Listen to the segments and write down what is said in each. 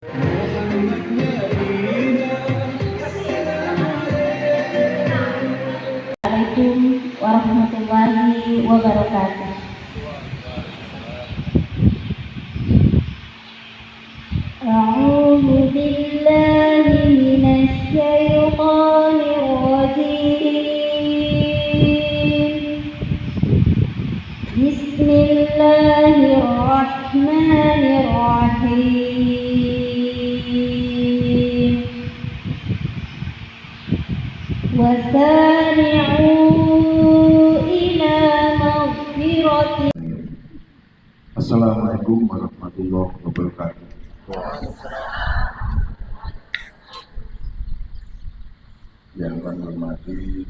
Assalamualaikum warahmatullahi wabarakatuh. A'udzu billahi minasy syaithanir rajim. Bismillahirrahmanirrahim. Wasari'u ila maghfiratin. Assalamualaikum warahmatullahi wabarakatuh. Yang kami hormati,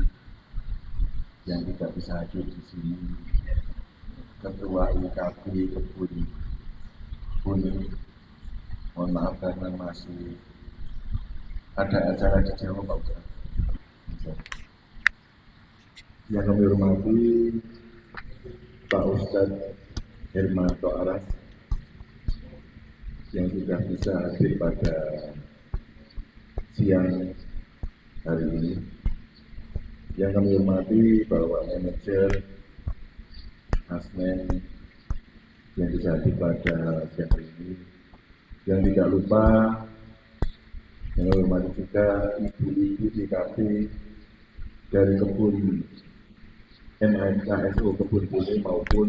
yang tidak bisa hadir di sini, Ketua IKP Kebun Buni, mohon maaf karena masih ada acara di Jawa, Pak Ustaz. Yang kami hormati Pak Ustadz Hermanto Aras yang sudah bisa hadir pada siang hari ini. Yang kami hormati Bapak Manajer Asmen yang bisa hadir pada siang hari ini. Yang tidak lupa yang kami hormati juga ibu-ibu IKP dari Kebun MMKSO Kebun Buni maupun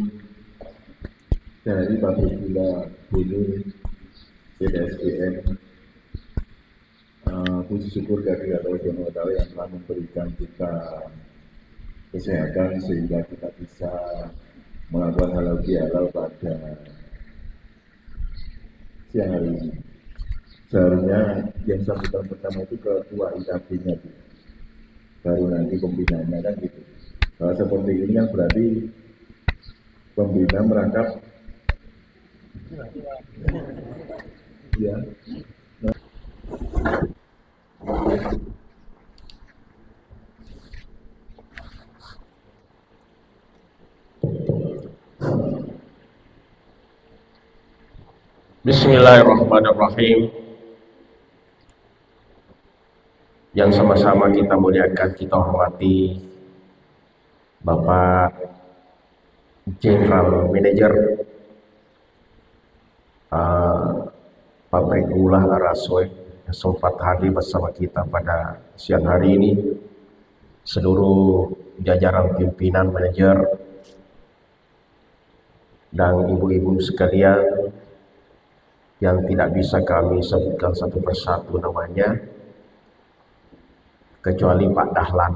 dari pabrik gula Buni PDSDN. Puji syukur dari Allah Subhanahu wa Ta'ala yang telah memberikan kita kesehatan sehingga kita bisa melakukan halal bihalal pada siang hari ini. Seharusnya yang sambutan pertama itu ketua IKP-nya, baru nanti pembinaannya, kan gitu. Kalau seperti ini kan berarti pembina merangkap ya. Bismillahirrahmanirrahim. Yang sama-sama kita muliakan, kita hormati Bapak General Manager Pabrik Gula Arasoi yang sempat hadir bersama kita pada siang hari ini, seluruh jajaran pimpinan manajer dan ibu-ibu sekalian yang tidak bisa kami sebutkan satu persatu namanya kecuali Pak Dahlan.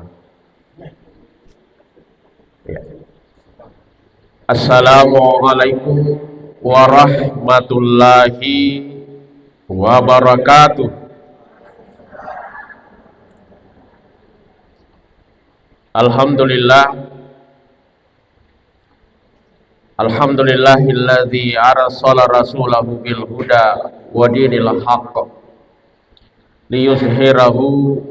Ya. Assalamualaikum warahmatullahi wabarakatuh. Alhamdulillahilladzi arsala rasulahu bil huda wa dinil haqq liyuzhirahu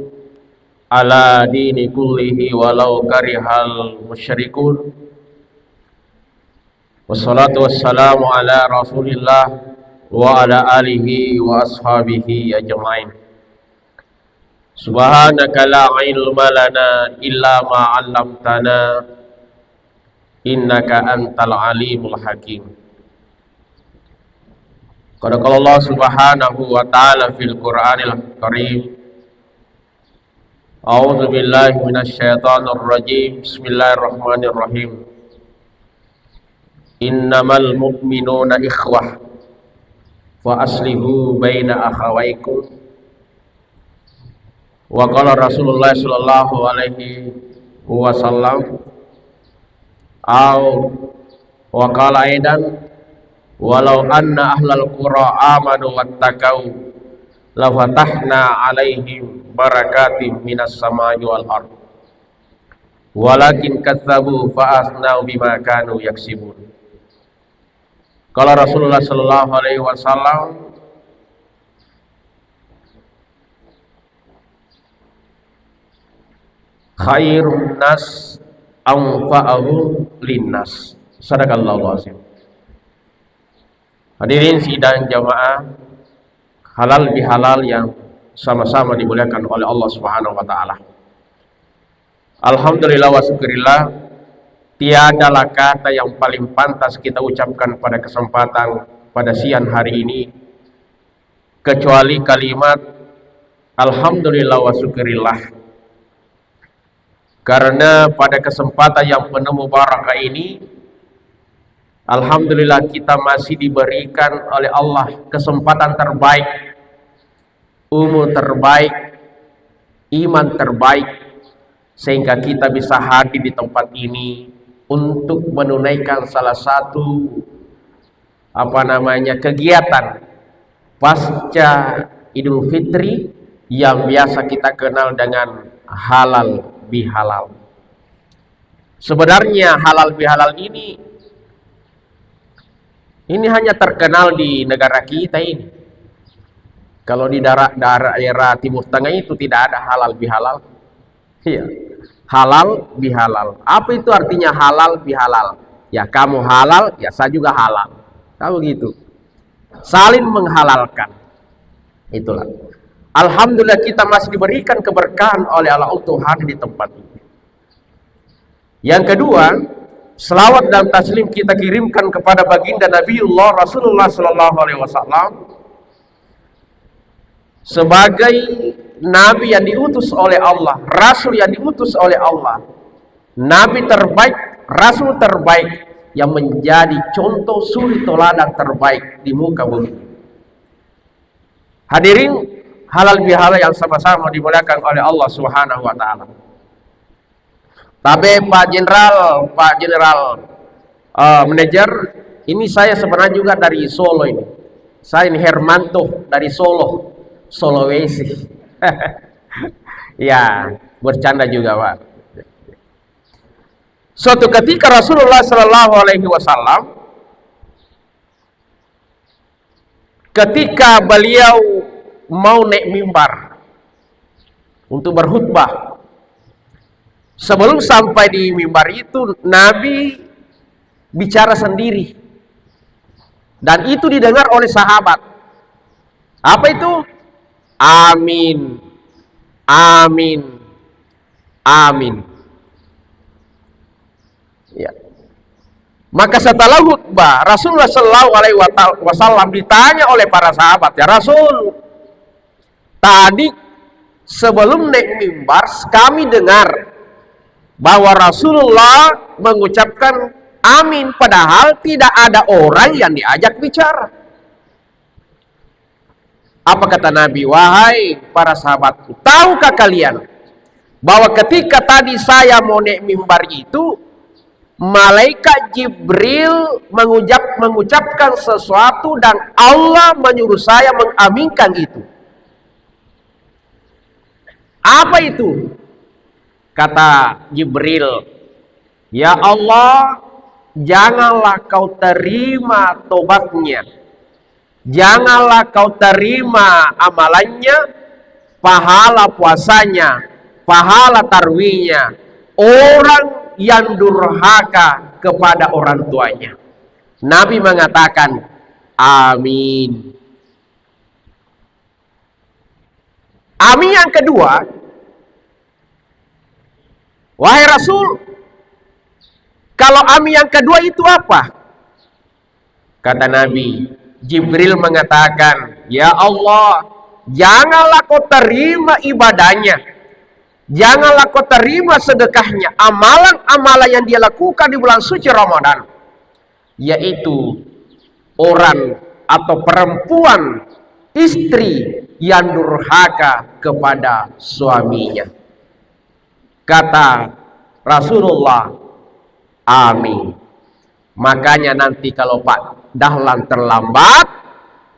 ala dini kullihi walau karihal musyrikun. Wassalatu wassalamu ala rasulillah wa ala alihi wa ashabihi ajma'in. Subhanaka la ilma lana illa ma 'allamtana innaka antal alimul hakim. Qala Allah subhanahu wa ta'ala fil Qur'anil Karim, a'udzu billahi minasy syaithanir rajim. Bismillahirrahmanirrahim. Innamal mu'minuna ikhwah fa aslihu baina akhawaykum. Wa qala Rasulullah sallallahu alaihi wasallam wa qala aidan walau anna ahlal qura amanu wattaqau la fatahna alaihim barakatim minas samai wal ard walakin kadzabu fa asnau bima kanu yaksibun. Qala Rasulullah sallallahu alaihi wasallam, khairun nas anfa'ahum linnas. Sadaqallahu azim. Hadirin sidang jamaah halal bihalal yang sama-sama dimuliakan oleh Allah Subhanahu wa taala. Alhamdulillah wa syukurillah, tiadalah kata yang paling pantas kita ucapkan pada kesempatan pada siang hari ini kecuali kalimat alhamdulillah wa syukurillah. Karena pada kesempatan yang penuh mubarakah ini, alhamdulillah kita masih diberikan oleh Allah kesempatan terbaik, umur terbaik, iman terbaik, sehingga kita bisa hadir di tempat ini untuk menunaikan salah satu kegiatan pasca Idul Fitri yang biasa kita kenal dengan halal bihalal. Sebenarnya halal bihalal ini hanya terkenal di negara kita ini. Kalau di daerah Timur Tengah itu tidak ada halal bihalal. Iya. Halal bihalal. Apa itu artinya halal bihalal? Ya kamu halal, ya saya juga halal. Kamu gitu. Saling menghalalkan. Itulah. Alhamdulillah kita masih diberikan keberkahan oleh Allah untuk hadir di tempat ini. Yang kedua, selawat dan taslim kita kirimkan kepada baginda Nabiullah Rasulullah sallallahu alaihi wasallam sebagai nabi yang diutus oleh Allah, rasul yang diutus oleh Allah, nabi terbaik, rasul terbaik yang menjadi contoh suri teladan terbaik di muka bumi. Hadirin halal bihalal yang sama-sama dimuliakan oleh Allah Subhanahu wa taala. Tapi Pak Jenderal manajer, ini saya sebenarnya juga dari Solo ini. Saya ini Hermanto dari Solo, Sulawesi. Ya, bercanda juga, Pak. Suatu ketika Rasulullah sallallahu alaihi wasallam ketika beliau mau naik mimbar untuk berkhutbah, sebelum sampai di mimbar itu Nabi bicara sendiri dan itu didengar oleh sahabat. Apa itu? Amin, amin, amin. Ya. Maka setelah khutbah Rasulullah sallallahu alaihi wasallam ditanya oleh para sahabat, ya Rasul, tadi sebelum naik mimbar kami dengar bahwa Rasulullah mengucapkan amin, padahal tidak ada orang yang diajak bicara. Apa kata Nabi? Wahai para sahabatku, tahukah kalian bahwa ketika tadi saya mau naik mimbar itu, malaikat Jibril mengucapkan sesuatu dan Allah menyuruh saya mengaminkan itu. Apa itu? Kata Jibril, ya Allah, janganlah kau terima tobatnya, janganlah kau terima amalannya, pahala puasanya, pahala tarwihnya, orang yang durhaka kepada orang tuanya. Nabi mengatakan amin. Amin yang kedua, wahai Rasul, kalau amin yang kedua itu apa? Kata Nabi, Jibril mengatakan, ya Allah, janganlah kau terima ibadahnya, janganlah kau terima sedekahnya, amalan-amalan yang dia lakukan di bulan suci Ramadan, yaitu orang atau perempuan, istri yang durhaka kepada suaminya. Kata Rasulullah, amin. Makanya nanti kalau Pak Dahlan terlambat,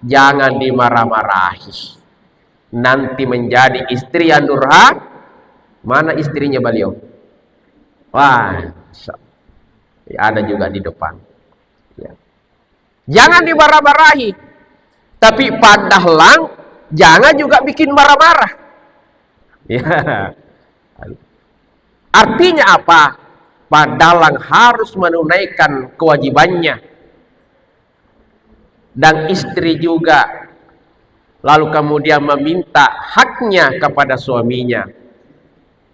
jangan dimarah-marahi. Nanti menjadi istri yang durhaka. Mana istrinya beliau? Wah, ya, ada juga di depan. Ya. Jangan dimarah-marahi. Tapi Pak Dahlan jangan juga bikin marah-marah. Ya. Artinya apa? Pak Dahlan harus menunaikan kewajibannya. Dan istri juga lalu kemudian meminta haknya kepada suaminya.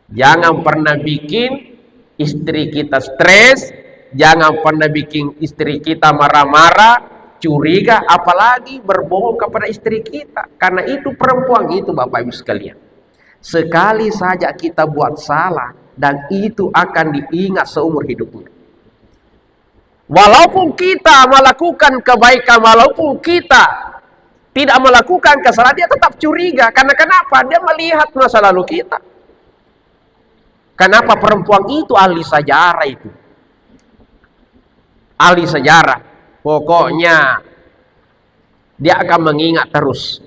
Jangan pernah bikin istri kita stres, jangan pernah bikin istri kita marah-marah, curiga, apalagi berbohong kepada istri kita. Karena itu perempuan itu, Bapak Ibu sekalian, sekali saja kita buat salah, dan itu akan diingat seumur hidupnya. Walaupun kita melakukan kebaikan, walaupun kita tidak melakukan kesalahan, dia tetap curiga. Karena kenapa? Dia melihat masa lalu kita. Kenapa perempuan itu ahli sejarah itu? Ahli sejarah. Pokoknya dia akan mengingat terus.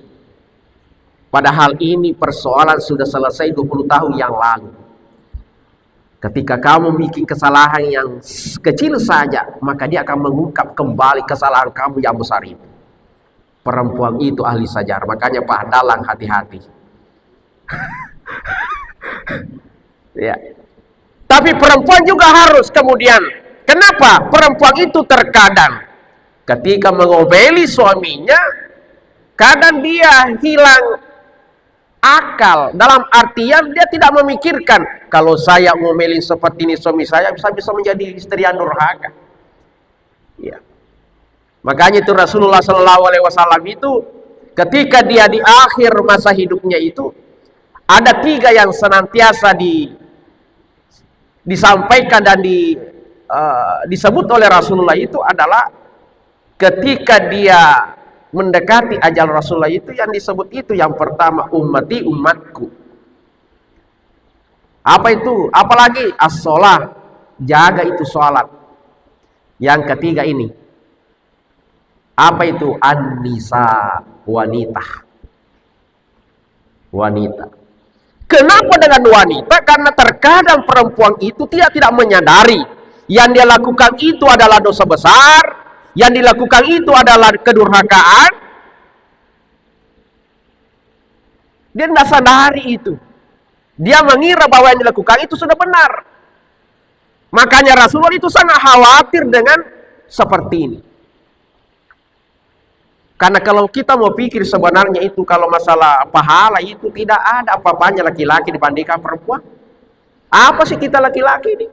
Padahal ini persoalan sudah selesai 20 tahun yang lalu. Ketika kamu bikin kesalahan yang kecil saja, maka dia akan mengungkap kembali kesalahan kamu yang besar itu. Perempuan itu ahli sejarah. Makanya Pak Dalang hati-hati. Ya. Tapi perempuan juga harus kemudian. Kenapa? Perempuan itu terkadang ketika mengomeli suaminya, kadang dia hilang akal. Dalam artian dia tidak memikirkan, kalau saya ngomeli seperti ini suami saya bisa menjadi istri yang durhaka. Ya. Makanya itu Rasulullah SAW itu ketika dia di akhir masa hidupnya itu ada 3 yang senantiasa disampaikan dan disebut oleh Rasulullah itu adalah ketika dia mendekati ajal Rasulullah itu yang disebut itu yang pertama ummati, umatku. Apa itu? Apalagi as-sholah, jaga itu sholat. Yang ketiga ini apa itu? An-nisa, wanita. Wanita. Kenapa dengan wanita? Karena terkadang perempuan itu tidak menyadari yang dia lakukan itu adalah dosa besar, yang dilakukan itu adalah kedurhakaan. Dia tidak sadari itu. Dia mengira bahwa yang dilakukan itu sudah benar. Makanya Rasulullah itu sangat khawatir dengan seperti ini. Karena kalau kita mau pikir sebenarnya itu kalau masalah pahala itu tidak ada apa-apanya laki-laki dibandingkan perempuan. Apa sih kita laki-laki ini?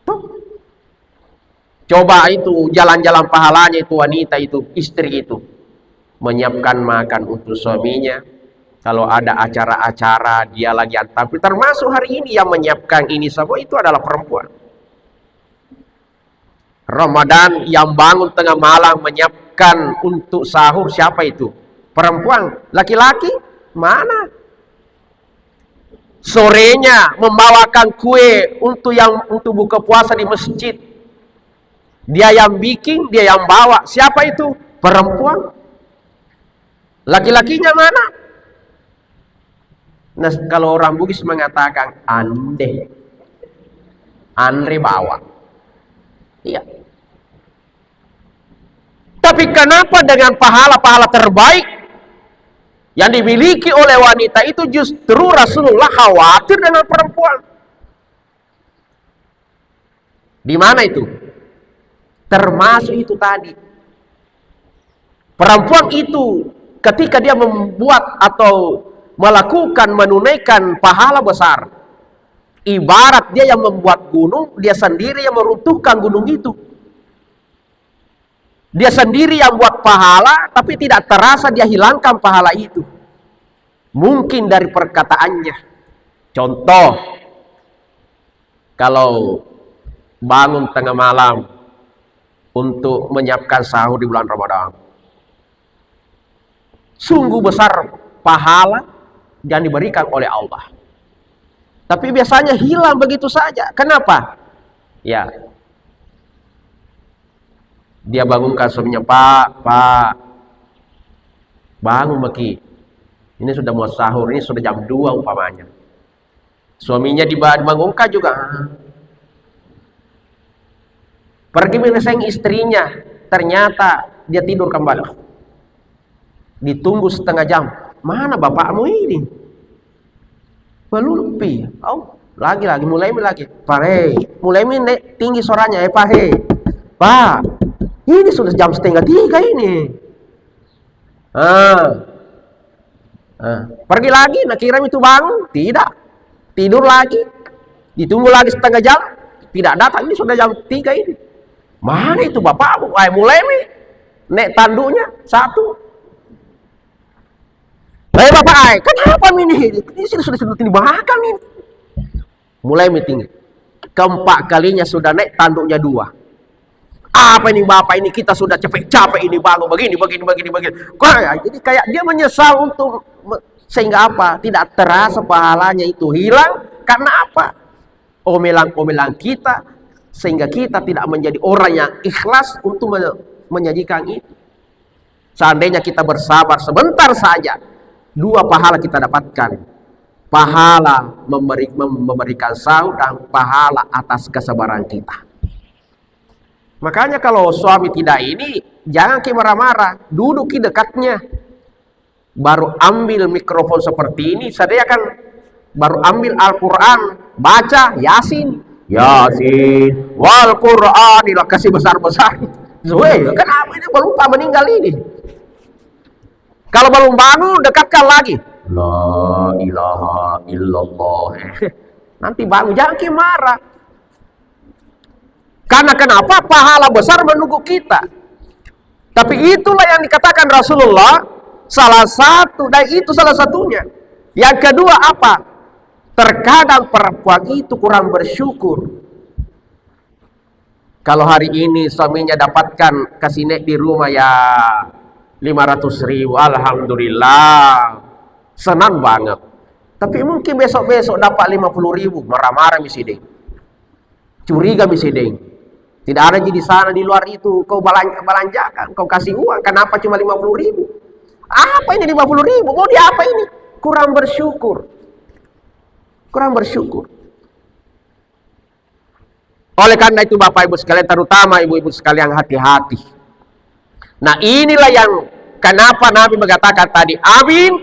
Tuh. Coba itu jalan-jalan pahalanya itu wanita itu, istri itu. Menyiapkan makan untuk suaminya. Kalau ada acara-acara dia lagi tampil. Termasuk hari ini yang menyiapkan ini semua itu adalah perempuan. Ramadan yang bangun tengah malam menyiapkan untuk sahur siapa itu? Perempuan. Laki-laki mana? Sorenya membawakan kue untuk buka puasa di masjid. Dia yang bikin, dia yang bawa. Siapa itu? Perempuan. Laki-lakinya mana? Nah, kalau orang Bugis mengatakan Andre bawa. Iya. Tapi kenapa dengan pahala-pahala terbaik yang dimiliki oleh wanita itu justru Rasulullah khawatir dengan perempuan? Di mana itu? Termasuk itu tadi. Perempuan itu ketika dia membuat atau melakukan menunaikan pahala besar, ibarat dia yang membuat gunung, dia sendiri yang meruntuhkan gunung itu. Dia sendiri yang buat pahala, tapi tidak terasa dia hilangkan pahala itu. Mungkin dari perkataannya. Contoh, kalau bangun tengah malam untuk menyiapkan sahur di bulan Ramadan, sungguh besar pahala yang diberikan oleh Allah. Tapi biasanya hilang begitu saja. Kenapa? Ya, dia bangunkan suaminya, Pak, bangun Maki. Ini sudah mau sahur, ini sudah jam 2 umpamanya. Suaminya dibangunkan juga. Pergi menyelesaikan istrinya, ternyata dia tidur kembali. Ditunggu setengah jam. Mana bapakmu ini? Pelupi. Oh, lagi mulai lagi. Pak, mulai tinggi suaranya, Pak, Pak. Ini sudah jam 2:30 ini. Pergi lagi, nak kirim itu bangun, tidak. Tidur lagi, ditunggu lagi setengah jam, tidak datang. Ini sudah jam 3 ini. Mana itu bapakmu? Mulai nek tanduknya 1. Bapak, kenapa ini? Ini sudah ini makan ini. Mulai meeting. Keempat kalinya sudah naik tanduknya 2. Apa ini bapak ini, kita sudah capek-capek ini bangun begini. Jadi kayak dia menyesal untuk sehingga apa? Tidak terasa pahalanya itu hilang karena apa? Omelan-omelan kita sehingga kita tidak menjadi orang yang ikhlas untuk menyajikan itu. Seandainya kita bersabar sebentar saja, 2 pahala kita dapatkan. Pahala memberikan sahur dan pahala atas kesabaran kita. Makanya kalau suami tidak ini, jangan marah-marah, duduk di dekatnya. Baru ambil mikrofon seperti ini, sediakan, baru ambil Al-Quran, baca Yasin, wal Quran, kasih besar-besar. Kenapa ini lupa meninggal ini? Kalau belum bangun, dekatkan lagi. La ilaha illallah. Nanti bangun, jangan marah. Karena kenapa? Pahala besar menunggu kita. Tapi itulah yang dikatakan Rasulullah, salah satu, dan itu salah satunya. Yang kedua apa? Terkadang perempuan itu kurang bersyukur. Kalau hari ini suaminya dapatkan kasih nek di rumah ya 500.000, alhamdulillah, senang banget. Tapi mungkin besok-besok dapat 50.000, marah-marah misi deng, curiga misi deng. Tidak ada di sana di luar itu kau belanjakan, kau kasih uang, kenapa cuma 50.000? Apa ini 50.000? Mau di apa ini? Kurang bersyukur. Kurang bersyukur. Oleh karena itu Bapak Ibu sekalian, terutama ibu-ibu sekalian, hati-hati. Nah inilah yang kenapa Nabi mengatakan tadi amin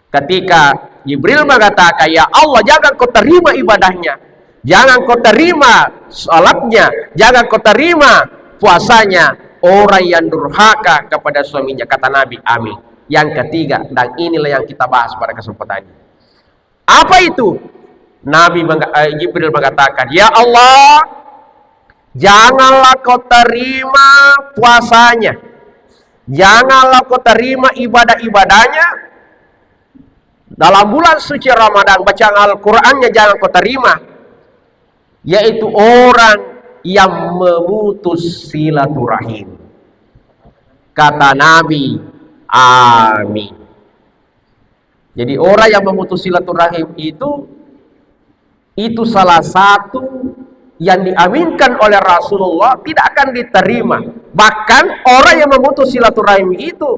ketika Jibril mengatakan, ya Allah jangan kau terima ibadahnya, jangan kau terima salatnya, jangan kau terima puasanya orang yang durhaka kepada suaminya. Kata Nabi amin. Yang ketiga, dan inilah yang kita bahas pada kesempatan ini. Apa itu? Jibril mengatakan, ya Allah janganlah kau terima puasanya, janganlah kau terima ibadah-ibadahnya dalam bulan suci Ramadan, bacaan Al-Qur'annya jangan kau terima, yaitu orang yang memutus silaturahim. Kata Nabi amin. Jadi orang yang memutus silaturahim itu salah satu yang diaminkan oleh Rasulullah, tidak akan diterima. Bahkan orang yang memutus silaturahim itu,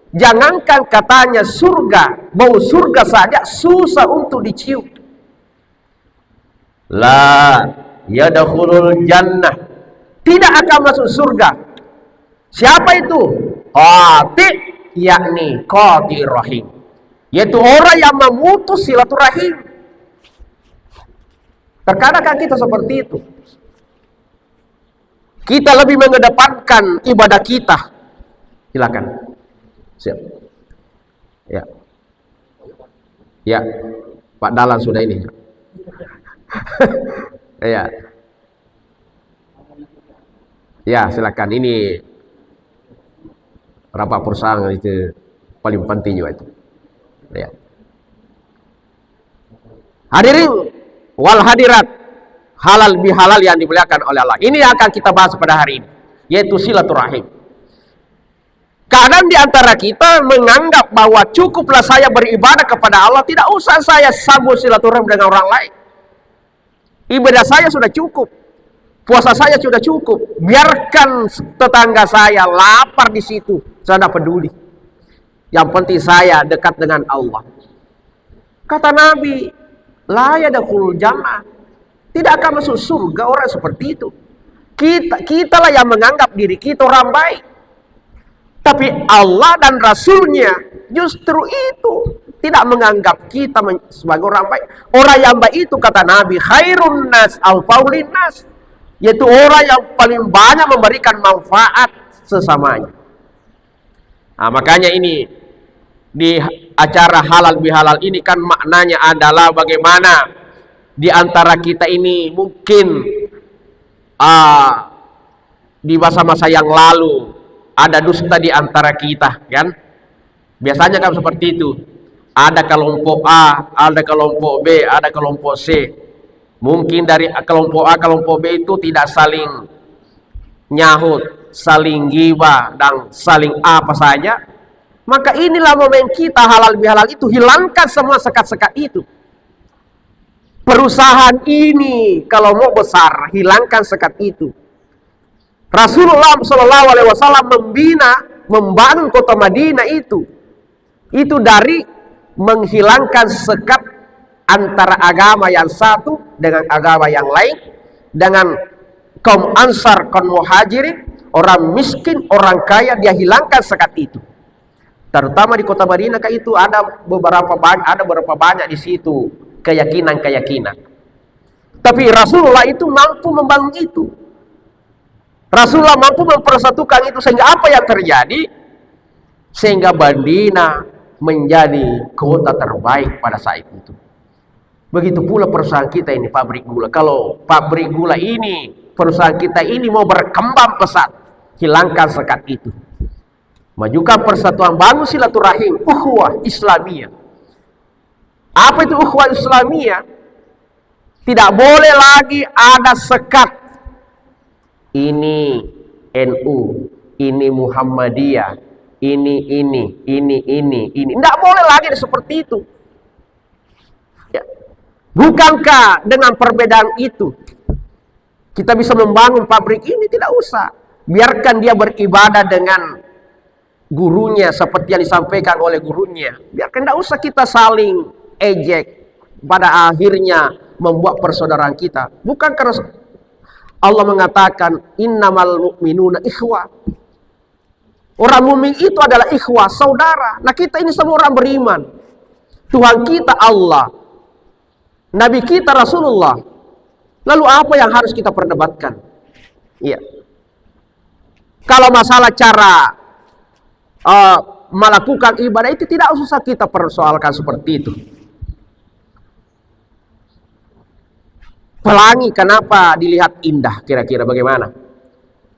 jangankan katanya surga, bau surga saja susah untuk dicium. La yadkhulul jannah, tidak akan masuk surga. Siapa itu? Qati, yakni qati rahim, yaitu orang yang memutus silaturahim. Terkadang kan kita seperti itu. Kita lebih mengedepankan ibadah kita. Silakan. Siap. Ya. Ya. Pak Dalan sudah ini. Ya. Ya, silakan. Ini berapa perusahaan itu paling penting juga itu. Ya. Hadirin wal hadirat, halal bihalal yang dimuliakan oleh Allah. Ini yang akan kita bahas pada hari ini, yaitu silaturahim. Kadang di antara kita menganggap bahwa cukuplah saya beribadah kepada Allah, tidak usah saya sambung silaturahim dengan orang lain. Ibadah saya sudah cukup, puasa saya sudah cukup. Biarkan tetangga saya lapar di situ, saya tidak peduli. Yang penting saya dekat dengan Allah. Kata Nabi, la yadkhulul jannah, tidak akan masuk surga orang seperti itu. Kitalah yang menganggap diri kita orang baik, tapi Allah dan Rasulnya justru itu tidak menganggap kita sebagai orang baik. Orang yang baik itu kata Nabi, khairun nas al-faulin nas, yaitu orang yang paling banyak memberikan manfaat sesamanya. Nah, makanya ini di acara halal bihalal ini kan maknanya adalah bagaimana di antara kita ini mungkin di masa-masa yang lalu ada dusta di antara kita, kan? Biasanya kan seperti itu. Ada kelompok A, ada kelompok B, ada kelompok C. Mungkin dari kelompok A, kelompok B itu tidak saling nyahut, saling ghibah dan saling apa saja. Maka inilah momen kita halal bihalal itu, hilangkan semua sekat-sekat itu. Perusahaan ini kalau mau besar, hilangkan sekat itu. Rasulullah SAW membangun kota Madinah itu dari menghilangkan sekat antara agama yang satu dengan agama yang lain, dengan kaum Ansar, kaum Muhajirin, orang miskin, orang kaya, dia hilangkan sekat itu. Terutama di kota Madinah itu ada beberapa banyak di situ keyakinan. Tapi Rasulullah itu mampu membangun itu. Rasulullah mampu mempersatukan itu, sehingga apa yang terjadi? Sehingga Madinah menjadi kota terbaik pada saat itu. Begitu pula perusahaan kita ini, pabrik gula. Kalau pabrik gula ini, perusahaan kita ini mau berkembang pesat, hilangkan sekat itu. Majukan persatuan, bangun silaturahim, ukhuwah Islamiyah. Apa itu ukhuwah Islamiyah? Tidak boleh lagi ada sekat. Ini NU, ini Muhammadiyah, ini. Tidak boleh lagi seperti itu. Ya. Bukankah dengan perbedaan itu kita bisa membangun pabrik ini? Tidak usah. Biarkan dia beribadah dengan gurunya seperti yang disampaikan oleh gurunya. Biarkan, tidak usah kita saling ejek, pada akhirnya membuat persaudaraan kita. Bukan karena Allah mengatakan innamal mu'minuna ikhwah. Orang mukmin itu adalah ikhwah, saudara. Nah, kita ini semua orang beriman. Tuhan kita Allah, Nabi kita Rasulullah. Lalu apa yang harus kita perdebatkan? Iya. Kalau masalah cara melakukan ibadah itu tidak usah kita persoalkan seperti itu. Pelangi kenapa dilihat indah? Kira-kira bagaimana?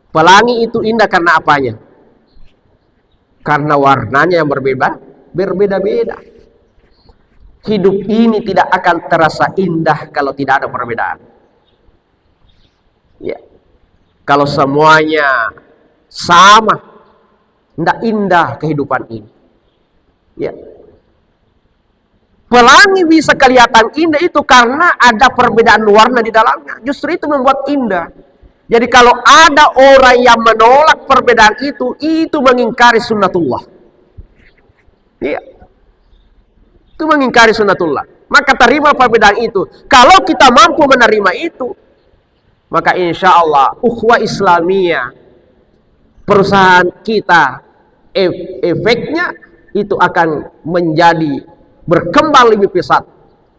Pelangi itu indah karena apanya? Karena warnanya yang berbeda-beda. Hidup ini tidak akan terasa indah kalau tidak ada perbedaan. Ya. Kalau semuanya sama, tidak indah kehidupan ini. Ya. Pelangi bisa kelihatan indah itu karena ada perbedaan warna di dalamnya. Justru itu membuat indah. Jadi kalau ada orang yang menolak perbedaan itu mengingkari sunnatullah. Iya. Itu mengingkari sunnatullah. Maka terima perbedaan itu. Kalau kita mampu menerima itu, maka insya Allah ukhuwah Islamiyah, perusahaan kita, efeknya itu akan menjadi berkembang lebih pesat.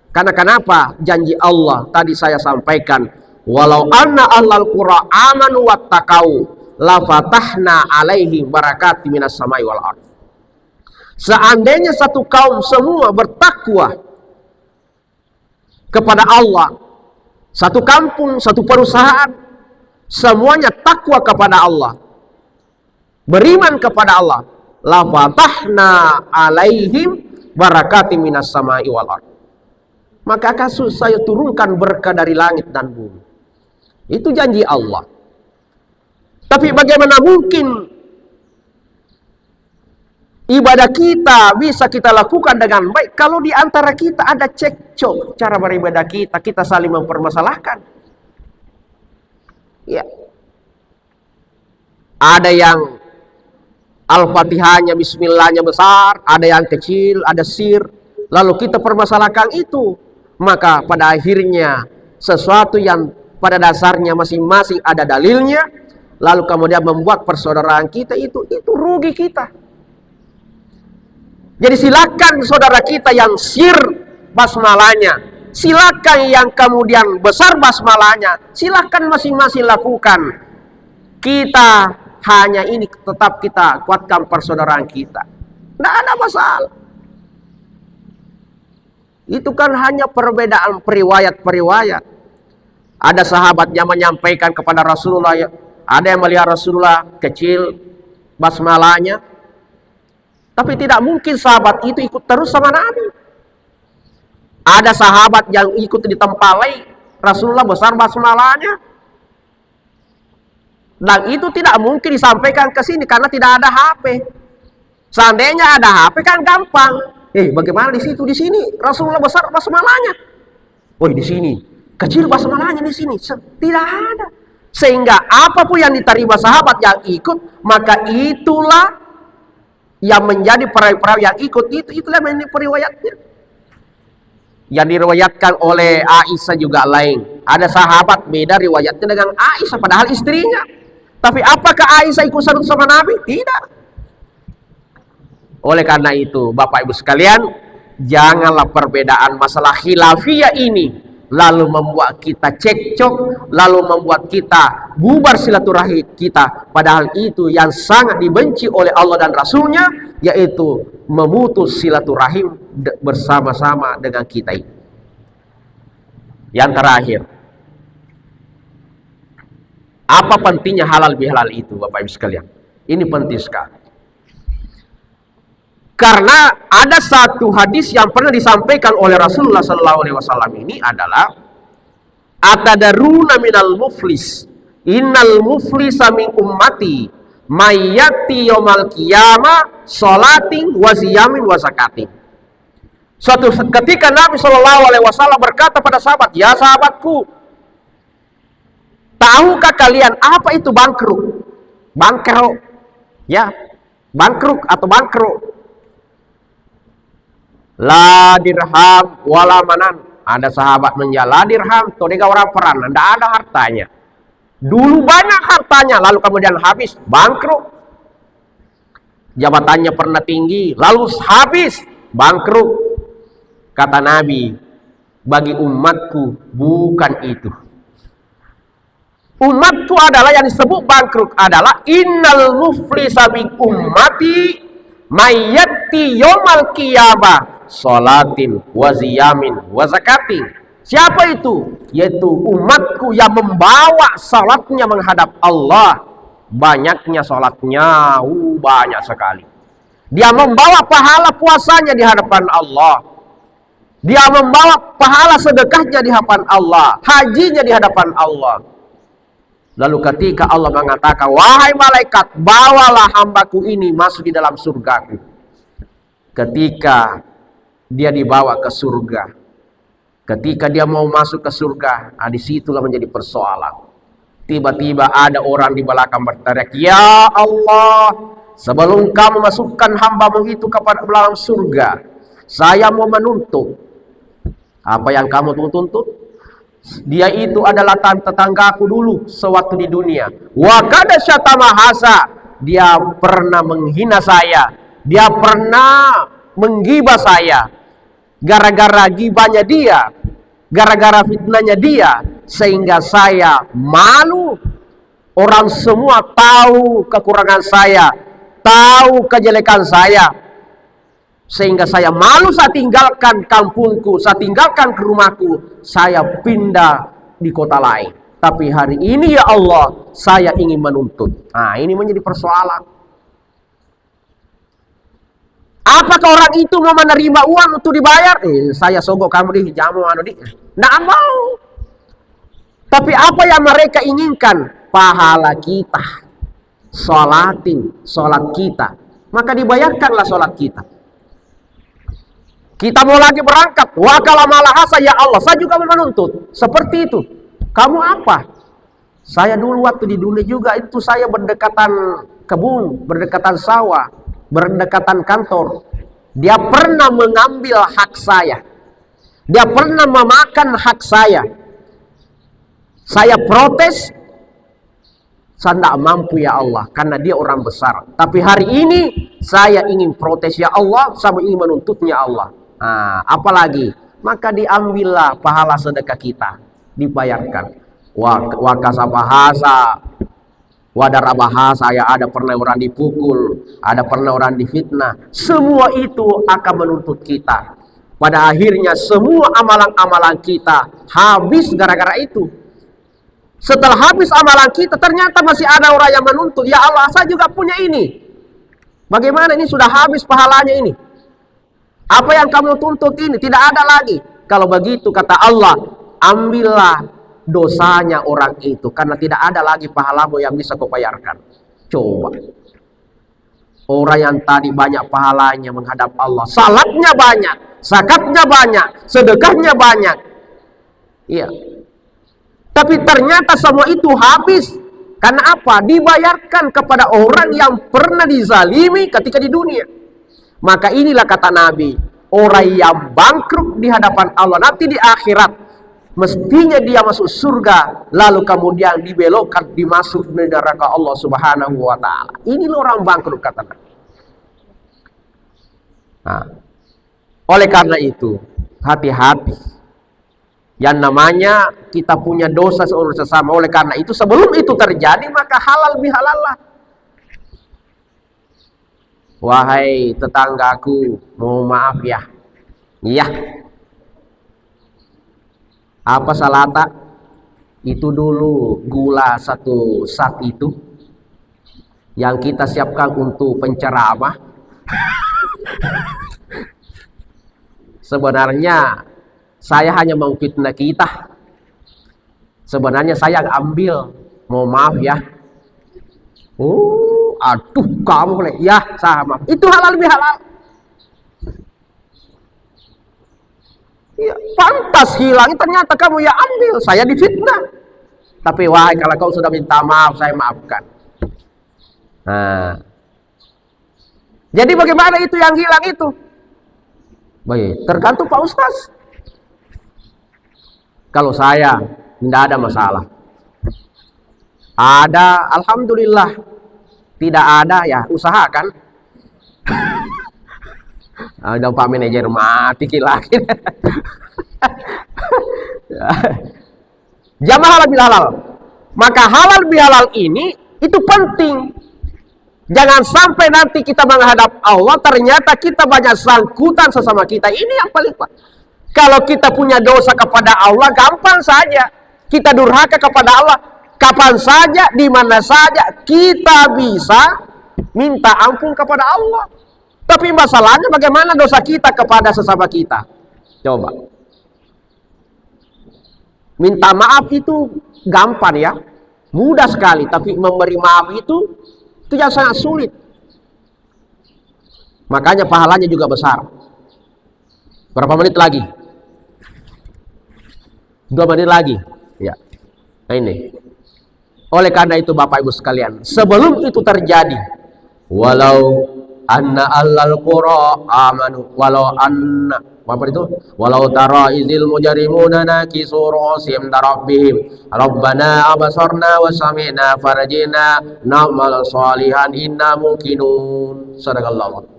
Karena kenapa? Janji Allah tadi saya sampaikan, walau anna ahlal qura amanu wattaqau la fatahna alaihim barakati minas samai wal ardh. Seandainya satu kaum semua bertakwa kepada Allah, satu kampung, satu perusahaan, semuanya takwa kepada Allah, beriman kepada Allah, la fatahna alaihim barakati minas samai wal ardh. Maka akan saya turunkan berkah dari langit dan bumi. Itu janji Allah. Tapi bagaimana mungkin ibadah kita bisa kita lakukan dengan baik kalau di antara kita ada cekcok cara beribadah kita saling mempermasalahkan. Ya. Ada yang Al-Fatihahnya, Bismillahnya besar, ada yang kecil, ada sir. Lalu kita permasalahkan itu. Maka pada akhirnya sesuatu yang pada dasarnya masing-masing ada dalilnya, lalu kemudian membuat persaudaraan kita itu rugi kita. Jadi silakan saudara kita yang sir basmalahnya, silakan yang kemudian besar basmalahnya, silakan masing-masing lakukan. Kita hanya ini tetap kita kuatkan persaudaraan kita. Tidak ada masalah. Itu kan hanya perbedaan periwayat-periwayat. Ada sahabatnya menyampaikan kepada Rasulullah, ada yang melihat Rasulullah kecil basmalahnya, tapi tidak mungkin sahabat itu ikut terus sama Nabi. Ada sahabat yang ikut ditempalai Rasulullah besar basmalahnya, dan itu tidak mungkin disampaikan ke sini karena tidak ada HP. Seandainya ada HP kan gampang. Bagaimana di situ? Di sini Rasulullah besar basmalahnya. Di sini kecil basmalahnya di sini. Tidak ada. Sehingga apapun yang diterima sahabat yang ikut, maka itulah yang menjadi perawi-perawi yang ikut, itulah yang menjadi periwayatnya. Yang diriwayatkan oleh Aisyah juga lain. Ada sahabat beda riwayatnya dengan Aisyah padahal istrinya. Tapi apakah Aisyah ikut sarut sama Nabi? Tidak. Oleh karena itu, Bapak Ibu sekalian, janganlah perbedaan masalah khilafiyah ini lalu membuat kita cekcok, lalu membuat kita bubar silaturahim kita. Padahal itu yang sangat dibenci oleh Allah dan Rasulnya, yaitu memutus silaturahim bersama-sama dengan kita ini. Yang terakhir, apa pentingnya halal bihalal itu, Bapak Ibu sekalian? Ini penting sekali. Karena ada satu hadis yang pernah disampaikan oleh Rasulullah SAW ini adalah, atadaruna minal muflis, innal muflisa min ummati mayyati yaumal qiyamah sholatin wa ziyamin wa zakatin. Suatu ketika Nabi SAW berkata pada sahabat, ya sahabatku, tahukah kalian apa itu bangkrut? Bangkrut, ya, bangkrut atau bangkrut. La dirham wala manan. Ada sahabat menjawab, la dirham, todega orang peran, tidak ada hartanya. Dulu banyak hartanya, lalu kemudian habis, bangkrut. Jabatannya pernah tinggi, lalu habis, bangkrut. Kata Nabi, bagi umatku bukan itu. Umatku adalah yang disebut bangkrut adalah innal muflisa min ummati mayyati yaumal qiyamah sholatin wa ziyamin wa zakatin. Siapa itu? Yaitu umatku yang membawa salatnya menghadap Allah. Banyaknya salatnya, banyak sekali. Dia membawa pahala puasanya di hadapan Allah. Dia membawa pahala sedekahnya di hadapan Allah, hajinya di hadapan Allah. Lalu ketika Allah mengatakan, wahai malaikat, bawalah hambaku ini masuk di dalam surgaku. Ketika dia dibawa ke surga, ketika dia mau masuk ke surga, disitulah menjadi persoalan. Tiba-tiba ada orang di belakang berteriak, ya Allah, sebelum kamu masukkan hambamu itu kepada dalam surga, saya mau menuntut. Apa yang kamu tuntut? Dia itu adalah tetanggaku dulu sewaktu di dunia. Wa kada syatamahasa, dia pernah menghina saya, dia pernah menggibah saya. Gara-gara gibahnya dia, gara-gara fitnahnya dia, sehingga saya malu. Orang semua tahu kekurangan saya, tahu kejelekan saya, sehingga saya malu. Saya tinggalkan kampungku, saya tinggalkan ke rumahku, saya pindah di kota lain. Tapi hari ini ya Allah, saya ingin menuntut. Nah, ini menjadi persoalan. Apakah orang itu mau menerima uang untuk dibayar? Saya sogok kamu di jamu anu di. Nggak mau. Tapi apa yang mereka inginkan? Pahala kita. Sholat kita. Maka dibayarkanlah sholat kita. Kita mau lagi berangkat. Wa kalamahasa ya Allah, saya juga mau menuntut. Seperti itu. Kamu apa? Saya dulu waktu di dunia juga itu saya berdekatan kebun, berdekatan sawah, berdekatan kantor. Dia pernah mengambil hak saya. Dia pernah memakan hak saya. Saya protes. Saya tidak mampu ya Allah, karena dia orang besar. Tapi hari ini saya ingin protes ya Allah, saya ingin menuntutnya Allah. Nah, apalagi? Maka diambillah pahala sedekah kita, dibayarkan. Wa kasabahasa, wadara bahasa, ya ada pernah orang dipukul, ada pernah orang difitnah. Semua itu akan menuntut kita. Pada akhirnya semua amalan-amalan kita habis gara-gara itu. Setelah habis amalan kita, ternyata masih ada orang yang menuntut, ya Allah, saya juga punya ini. Bagaimana ini sudah habis pahalanya ini? Apa yang kamu tuntut ini tidak ada lagi. Kalau begitu kata Allah, ambillah dosanya orang itu, karena tidak ada lagi pahalamu yang bisa kau bayarkan. Coba. Orang yang tadi banyak pahalanya menghadap Allah, salatnya banyak, zakatnya banyak, sedekahnya banyak. Iya. Tapi ternyata semua itu habis. Karena apa? Dibayarkan kepada orang yang pernah dizalimi ketika di dunia. Maka inilah kata Nabi, orang yang bangkrut di hadapan Allah nanti di akhirat, mestinya dia masuk surga, lalu kemudian dibelokkan dimasuk di neraka Allah Subhanahu wa taala. Inilah orang bangkrut kata Nabi. Nah, oleh karena itu, hati-hati. Yang namanya kita punya dosa seorang sesama. Oleh karena itu, sebelum itu terjadi, maka halal bihalallah. Wahai tetanggaku, mohon maaf ya. Iya. Apa salata? Itu dulu gula satu sak itu yang kita siapkan untuk penceramah. Sebenarnya saya hanya mau fitnah kita. Sebenarnya saya ambil. Mohon maaf ya. Aduh, kamu boleh. Ya, sama. Itu halal bihalal. Ya, pantas hilang. Ternyata kamu ya ambil. Saya difitnah. Tapi wahai, kalau kau sudah minta maaf, saya maafkan. Nah. Jadi bagaimana itu yang hilang itu? Baik, tergantung Pak Ustaz. Kalau saya, tidak ada masalah. Ada, alhamdulillah. Tidak ada, ya usahakan. Ada Pak Manajer mati lagi. Jamaah halal bihalal. Maka halal bihalal ini itu penting. Jangan sampai nanti kita menghadap Allah, ternyata kita banyak sangkutan sesama kita. Ini yang paling pak. Kalau kita punya dosa kepada Allah, gampang saja. Kita durhaka kepada Allah. Kapan saja, di mana saja, kita bisa minta ampun kepada Allah. Tapi masalahnya bagaimana dosa kita kepada sesama kita? Coba. Minta maaf itu gampang ya. Mudah sekali. Tapi memberi maaf itu yang sangat sulit. Makanya pahalanya juga besar. Berapa menit lagi? 2 menit lagi. Ya. Nah ini. Oleh karena itu Bapak Ibu sekalian, sebelum itu terjadi, walau anna allal qura amanu, walau anna apa itu? Walau tara izil mujrimuna nakisu ru'usihim rabbihim rabbana abasarna wa sami'na farjina na'mal salihan inna muqinun. Sadaqallah.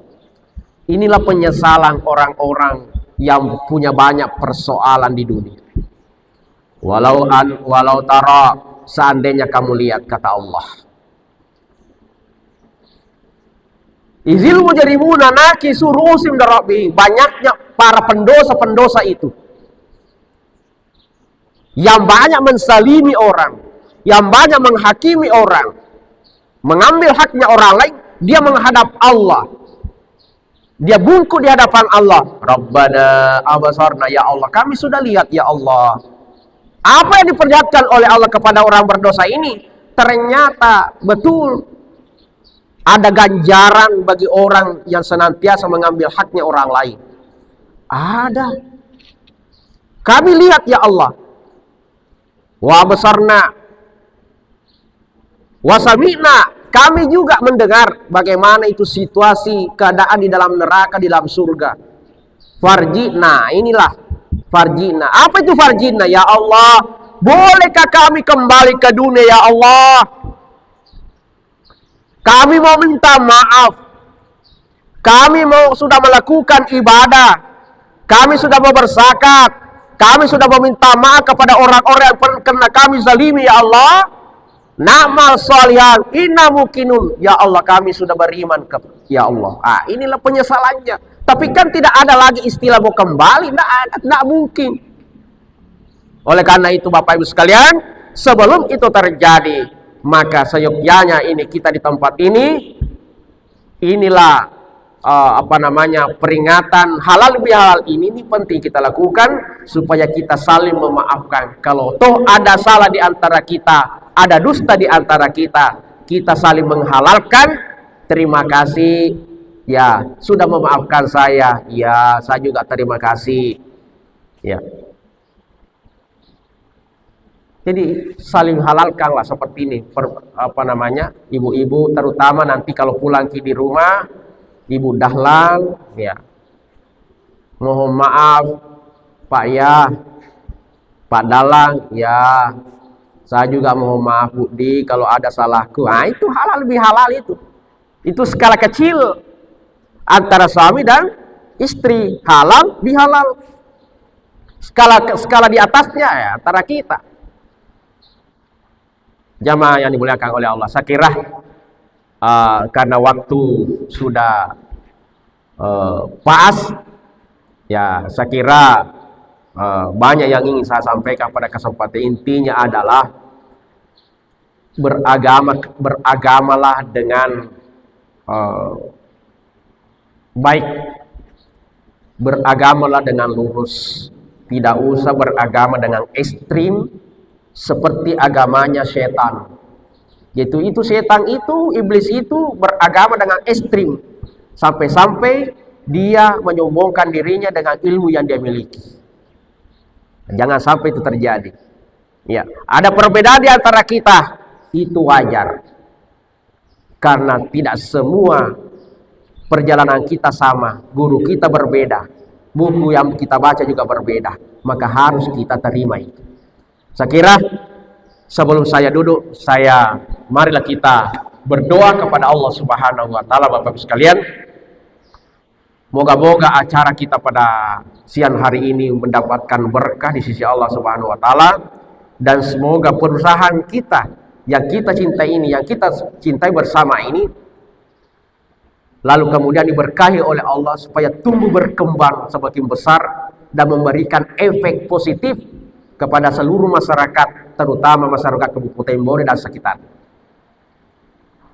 Inilah penyesalan orang-orang yang punya banyak persoalan di dunia. Walau tara, seandainya kamu lihat, kata Allah, izil mujrimuna nakisu ru'usihim rabbihim, banyaknya para pendosa-pendosa itu yang banyak mensalimi orang, yang banyak menghakimi orang, mengambil haknya orang lain. Dia menghadap Allah, dia bungkuk di hadapan Allah. Rabbana abasarna, ya Allah, kami sudah lihat ya Allah. Apa yang diperlihatkan oleh Allah kepada orang berdosa ini ternyata betul. Ada ganjaran bagi orang yang senantiasa mengambil haknya orang lain. Ada. Kami lihat ya Allah. Wa besarna wa sami'na, kami juga mendengar bagaimana itu situasi keadaan di dalam neraka, di dalam surga. Farjina, inilah farjina. Apa itu farjina? Ya Allah, bolehkah kami kembali ke dunia ya Allah? Kami mau minta maaf. Kami sudah melakukan ibadah. Kami sudah mau berzakat. Kami sudah meminta maaf kepada orang-orang yang pernah kami zalimi ya Allah. Na'mal shalihan inna muqinun. Ya Allah, kami sudah beriman ya Allah. Inilah penyesalannya. Tapi kan tidak ada lagi istilah mau kembali, tidak ada, tidak mungkin. Oleh karena itu Bapak Ibu sekalian, sebelum itu terjadi, maka seyogyanya ini kita di tempat ini, inilah peringatan halal bihalal ini penting kita lakukan supaya kita saling memaafkan. Kalau toh ada salah di antara kita, ada dusta di antara kita, kita saling menghalalkan. Terima kasih, ya sudah memaafkan saya, ya saya juga terima kasih, ya. Jadi saling halalkanlah seperti ini. Ibu-ibu terutama nanti kalau pulang di rumah, Ibu Dahlan, ya, mohon maaf Pak ya, Pak Dalang, ya, saya juga mohon maaf Bu Di kalau ada salahku. Nah itu halal lebih halal itu skala kecil antara suami dan istri, halal bihalal. Skala di atasnya ya antara kita. Jamaah yang dimuliakan oleh Allah, saya kira karena waktu sudah pas, ya saya kira banyak yang ingin saya sampaikan pada kesempatan. Intinya adalah beragamalah dengan baik, beragamalah dengan lurus, tidak usah beragama dengan ekstrim seperti agamanya setan. Yaitu setan itu, iblis itu beragama dengan ekstrim sampai-sampai dia menyombongkan dirinya dengan ilmu yang dia miliki. Jangan sampai itu terjadi. Ya, ada perbedaan di antara kita, itu wajar. Karena tidak semua perjalanan kita sama, guru kita berbeda, buku yang kita baca juga berbeda, maka harus kita terima itu. Saya kira sebelum saya duduk, marilah kita berdoa kepada Allah Subhanahu wa taala. Bapak-Ibu sekalian, moga-moga acara kita pada siang hari ini mendapatkan berkah di sisi Allah Subhanahu wa taala, dan semoga perusahaan kita yang kita cintai ini, yang kita cintai bersama ini, lalu kemudian diberkahi oleh Allah supaya tumbuh berkembang semakin besar dan memberikan efek positif kepada seluruh masyarakat, terutama masyarakat Kabupaten Bone dan sekitar.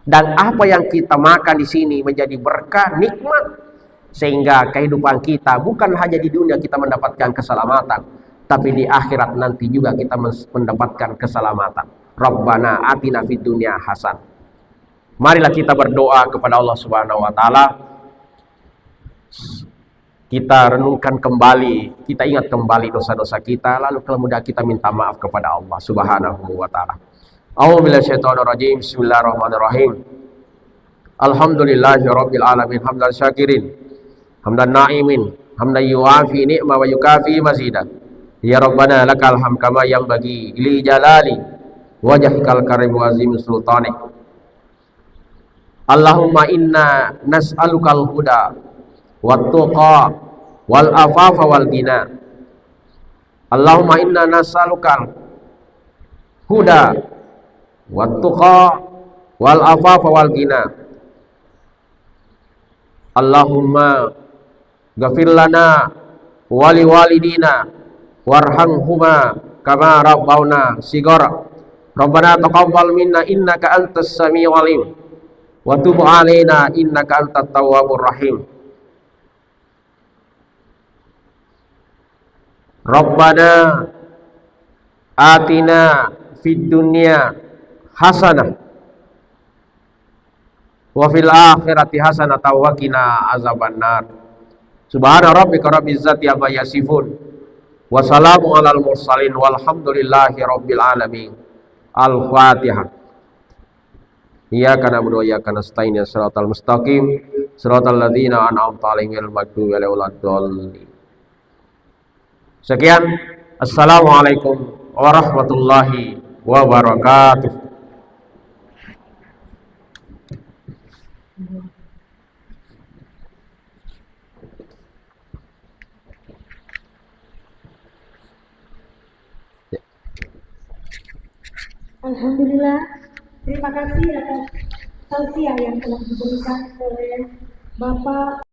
Dan apa yang kita makan di sini menjadi berkah, nikmat, sehingga kehidupan kita bukan hanya di dunia kita mendapatkan keselamatan, tapi di akhirat nanti juga kita mendapatkan keselamatan. Rabbana atina fid dunya hasan. Marilah kita berdoa kepada Allah Subhanahu wa taala. Kita renungkan kembali, kita ingat kembali dosa-dosa kita, lalu kemudian kita minta maaf kepada Allah Subhanahu wa taala. A'udzubillahi minasyaitonir rajim. Bismillahirrahmanirrahim. Alhamdulillahirabbil alamin, hamdan syakirin, hamdan na'imin, hamdan yuafi ni'ma wa yukafi mazida. Ya Rabbana lakal hamd kama yanbaghi li jalali wajhikal karim wa azim sultanik. Allahumma inna nas'alukal huda wat tuqa wal afafa wal ghina. Allahumma inna nas'alukal huda wat tuqa wal afafa wal ghina. Allahumma ghafir lana wa li walidina warhamhuma kama rabbawna shighara. Rabbana taqabbal minna innaka antas samiul alim wa tub alaina innaka antat tawwabur rahim. Rabbana atina fid dunya hasanah wa fil akhirati hasanah wa qina azabannar. Subhana rabbika rabbil izzati amma yasifun wa salamun alal mursalin walhamdulillahi rabbil alamin. Al-Fatihah. Iyyaka na'budu wa iyyaka nasta'in, shiratal mustaqim, shiratal ladzina an'amta 'alaihim ghairil maghdubi 'alaihim waladdallin. Sekian, assalamualaikum warahmatullahi wabarakatuh. Alhamdulillah, terima kasih atas tausiah yang telah diberikan oleh Bapak